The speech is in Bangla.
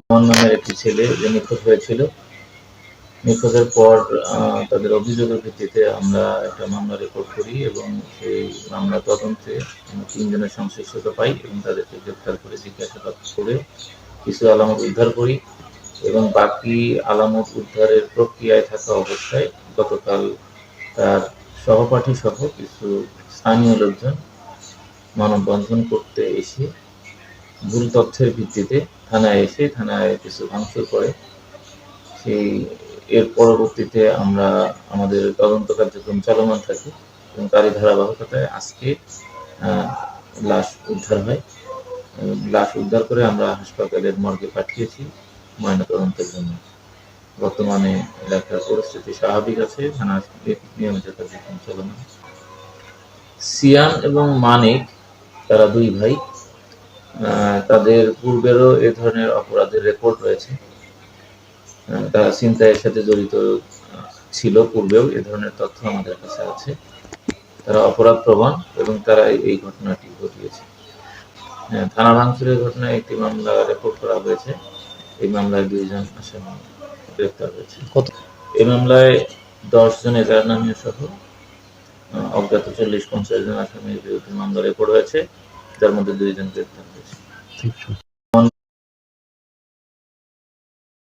আমার নামের একটি ছেলে যে নিখোঁজ হয়েছিল। নিখোঁজের পর তাদের অভিযোগের ভিত্তিতে আমরা একটা মামলা রেকর্ড করি এবং সেই মামলা তদন্তে আমরা ৩ জনের সংশ্লিষ্টতা পাই এবং তাদেরকে গ্রেপ্তার করে জিজ্ঞাসাবাদ করে কিছু আলামত উদ্ধার করি এবং বাকি আলামত উদ্ধারের প্রক্রিয়ায় থাকা অবস্থায় গতকাল তার সহপাঠী সহ কিছু স্থানীয় লোকজন মানববন্ধন করতে এসে ভুল তথ্যের ভিত্তিতে থানায় কিছু ভাঙচুর করে। এর পরবর্তীতে আমরা আমাদের তদন্ত কার্যক্রম চলমান থাকে এবং তারই ধারাবাহিকতায় আজকে লাশ উদ্ধার হয়। লাশ উদ্ধার করে আমরা হাসপাতালের মর্গে পাঠিয়েছি ময়নাতদন্তের জন্য। বর্তমানে এলাকার পরিস্থিতি স্বাভাবিক আছে, থানা নিয়মিত কার্যক্রম চলমান। সিয়াম এবং মানিক তারা ২ ভাই। তাদের পূর্বেরও এ ধরনের অপরাধের রেকর্ড রয়েছে। তারা ছিনতাইয়ের সাথে জড়িত ছিল পূর্বেও, এ ধরনের তথ্য আমাদের কাছে আছে। তারা অপরাধ প্রবণ এবং তারা এই ঘটনাটি ঘটিয়েছে। থানা ভাঙচুরের ঘটনায় একটি মামলা রেকর্ড করা হয়েছে। এই মামলায় ২ জন আসামি গ্রেপ্তার হয়েছে। এই মামলায় ১০ জন এজাহারনামীয় সহ অজ্ঞাত ৪০-৫০ জন আসামির বিরুদ্ধে মামলা রেকর্ড হয়েছে, যার মধ্যে ২ জন গ্রেপ্তার হয়েছে।